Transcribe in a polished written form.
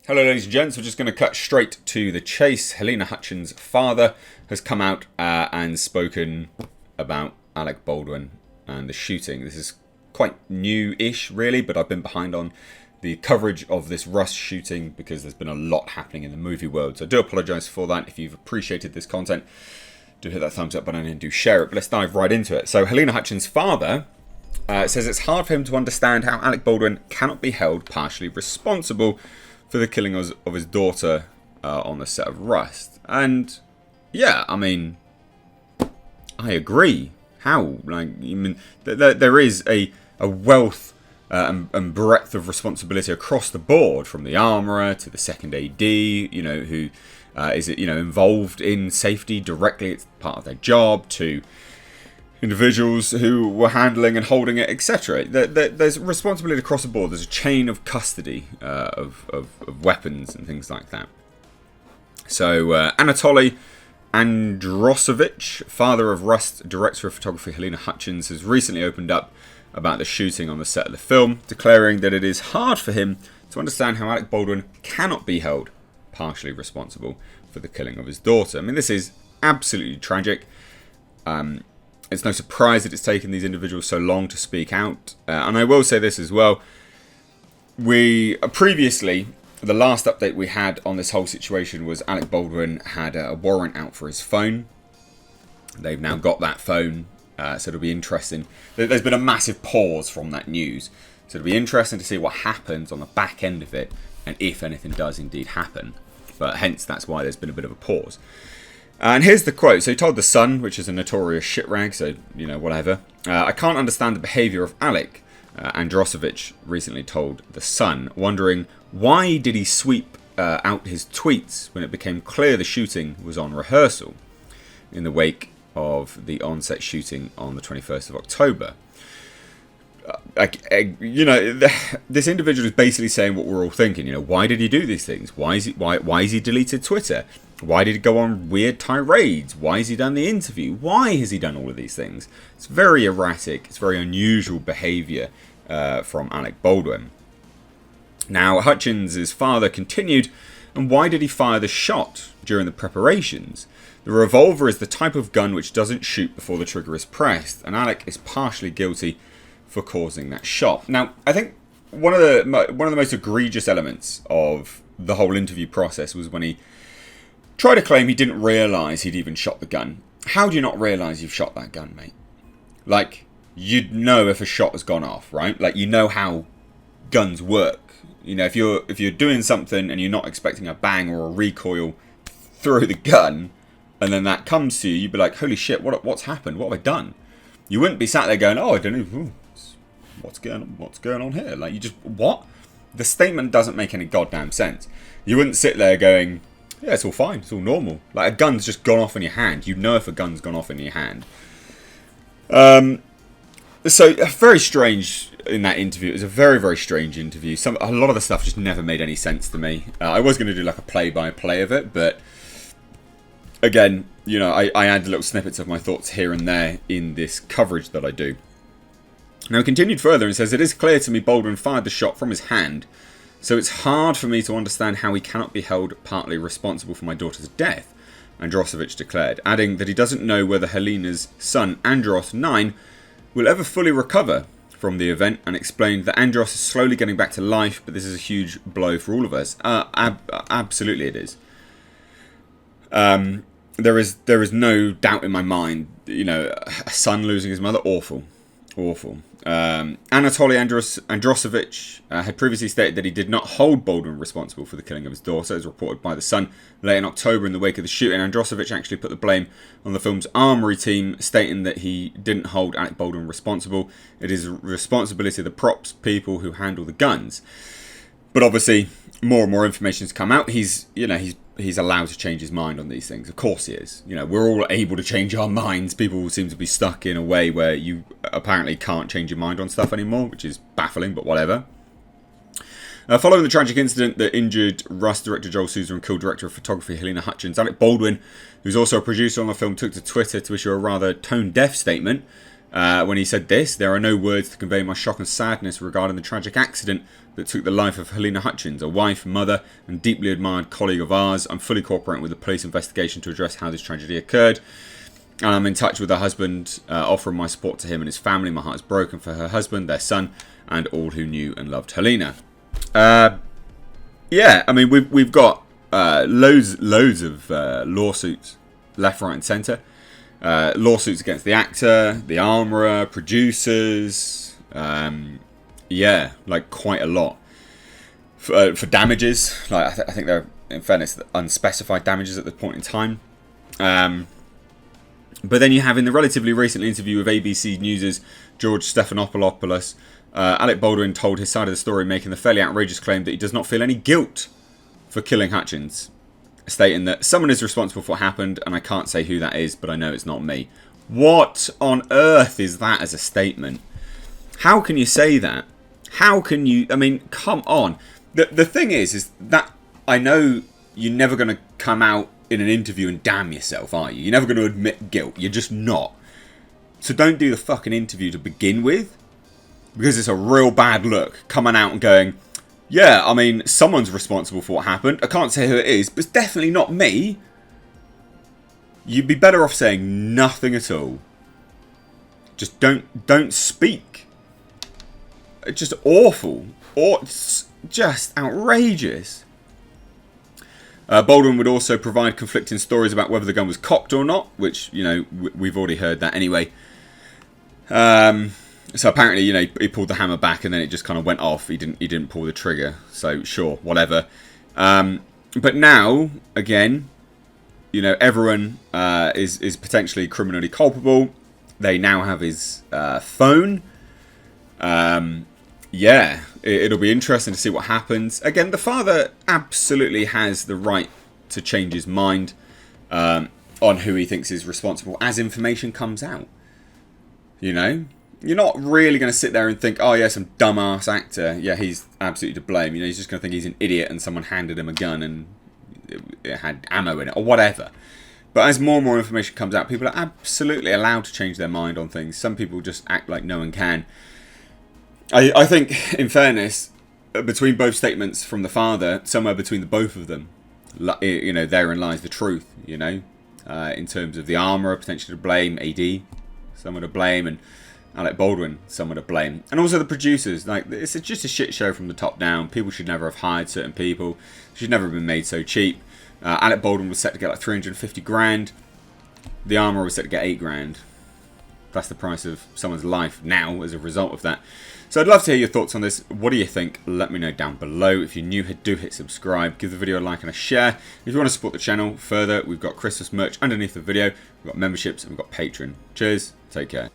Hello ladies and gents, we're just going to cut straight to the chase. Halyna Hutchins' father has come out and spoken about Alec Baldwin and the shooting. This is quite new-ish really, but I've been behind on the coverage of this Rust shooting because there's been a lot happening in the movie world. So I do apologise for that. If you've appreciated this content, do hit that thumbs up button and do share it. But let's dive right into it. So Halyna Hutchins' father says it's hard for him to understand how Alec Baldwin cannot be held partially responsible for the killing of his daughter on the set of Rust. And yeah, I mean, I agree. How? Like, I mean, there is a wealth and breadth of responsibility across the board, from the armourer to the second AD, you know, who is involved in safety directly. It's part of their job, to individuals who were handling and holding it, etc. There's responsibility across the board. There's a chain of custody of weapons and things like that. So Anatoly Androsovich, father of Rust director of photography Halyna Hutchins, has recently opened up about the shooting on the set of the film, declaring that it is hard for him to understand how Alec Baldwin cannot be held partially responsible for the killing of his daughter. I mean, this is absolutely tragic. It's no surprise that it's taken these individuals so long to speak out. And I will say this as well. We previously, the last update we had on this whole situation was Alec Baldwin had a warrant out for his phone. They've now got that phone, so it'll be interesting. There's been a massive pause from that news. So it'll be interesting to see what happens on the back end of it, and if anything does indeed happen. But hence, that's why there's been a bit of a pause. And here's the quote. So he told The Sun, which is a notorious shit rag, so, you know, whatever. I can't understand the behaviour of Alec, Androsovich recently told The Sun, wondering why did he sweep out his tweets when it became clear the shooting was on rehearsal in the wake of the on-set shooting on the 21st of October. This individual is basically saying what we're all thinking. You know, why did he do these things? Why is he deleted Twitter? Why did he go on weird tirades? Why has he done the interview? Why has he done all of these things? It's very erratic. It's very unusual behaviour from Alec Baldwin. Now, Hutchins' father continued, and why did he fire the shot during the preparations? The revolver is the type of gun which doesn't shoot before the trigger is pressed, and Alec is partially guilty for causing that shot. Now, I think one of the most egregious elements of the whole interview process was when he tried to claim he didn't realise he'd even shot the gun. How do you not realise you've shot that gun, mate? Like, you'd know if a shot has gone off, right? Like, you know how guns work. You know, if you're doing something and you're not expecting a bang or a recoil through the gun, and then that comes to you, you'd be like, holy shit, what's happened? What have I done? You wouldn't be sat there going, oh, I don't know, what's going on here? Like, you just, what? The statement doesn't make any goddamn sense. You wouldn't sit there going, yeah, it's all fine, it's all normal. Like, a gun's just gone off in your hand. You know if a gun's gone off in your hand. So, very strange in that interview. It was a very, very strange interview. A lot of the stuff just never made any sense to me. I was going to do like a play-by-play of it, but again, you know, I add little snippets of my thoughts here and there in this coverage that I do. Now, he continued further and says, it is clear to me Baldwin fired the shot from his hand, so it's hard for me to understand how he cannot be held partly responsible for my daughter's death, Androsovich declared, adding that he doesn't know whether Halyna's son, Andros, 9, will ever fully recover from the event, and explained that Andros is slowly getting back to life, but this is a huge blow for all of us. Absolutely it is. There is no doubt in my mind, you know, a son losing his mother, awful. Anatoly Androsovich had previously stated that he did not hold Baldwin responsible for the killing of his daughter, as reported by The Sun. Late in October, in the wake of the shooting, Androsovich actually put the blame on the film's armoury team, stating that he didn't hold Alec Baldwin responsible. It is the responsibility of the props people who handle the guns. But obviously, more and more information has come out. He's allowed to change his mind on these things. Of course he is. You know, we're all able to change our minds. People seem to be stuck in a way where you apparently can't change your mind on stuff anymore, which is baffling, but whatever. Following the tragic incident that injured Rust director Joel Souza and co-director of photography Halyna Hutchins, Alec Baldwin, who's also a producer on the film, took to Twitter to issue a rather tone-deaf statement. when he said this: "There are no words to convey my shock and sadness regarding the tragic accident that took the life of Halyna Hutchins, a wife, mother, and deeply admired colleague of ours. I'm fully cooperating with the police investigation to address how this tragedy occurred. And I'm in touch with her husband, offering my support to him and his family. My heart is broken for her husband, their son, and all who knew and loved Halyna." Yeah, I mean, we've got loads of lawsuits left, right, and centre. Lawsuits against the actor, the armourer, producers. Yeah, like quite a lot for damages. Like I think they're, in fairness, unspecified damages at this point in time. But then you have, in the relatively recent interview with ABC News' George Stephanopoulos, Alec Baldwin told his side of the story, making the fairly outrageous claim that he does not feel any guilt for killing Hutchins, stating that someone is responsible for what happened, and I can't say who that is, but I know it's not me. What on earth is that as a statement? How can you say that? How can you... I mean, come on. The thing is that I know you're never going to come out in an interview and damn yourself, are you? You're never going to admit guilt. You're just not. So don't do the fucking interview to begin with, because it's a real bad look coming out and going, yeah, I mean, someone's responsible for what happened. I can't say who it is, but it's definitely not me. You'd be better off saying nothing at all. Just don't speak. It's just awful. Or it's just outrageous. Baldwin would also provide conflicting stories about whether the gun was cocked or not, which, you know, we've already heard that anyway. So apparently, you know, he pulled the hammer back and then it just kind of went off. He didn't pull the trigger. So sure, whatever. But now, again, you know, everyone is potentially criminally culpable. They now have his phone. Yeah, it'll be interesting to see what happens. Again, the father absolutely has the right to change his mind on who he thinks is responsible as information comes out. You know? You're not really going to sit there and think, oh yeah, some dumbass actor, yeah, he's absolutely to blame. You know, he's just going to think he's an idiot and someone handed him a gun and it had ammo in it or whatever. But as more and more information comes out, people are absolutely allowed to change their mind on things. Some people just act like no one can. I think, in fairness, between both statements from the father, somewhere between the both of them, you know, therein lies the truth, you know, in terms of the armourer potentially to blame, AD, someone to blame, and Alec Baldwin, someone to blame. And also the producers. Like, it's just a shit show from the top down. People should never have hired certain people. It should never have been made so cheap. Alec Baldwin was set to get like 350 grand. The armourer was set to get 8 grand. That's the price of someone's life now as a result of that. So I'd love to hear your thoughts on this. What do you think? Let me know down below. If you're new here, do hit subscribe. Give the video a like and a share. If you want to support the channel further, we've got Christmas merch underneath the video. We've got memberships and we've got Patreon. Cheers. Take care.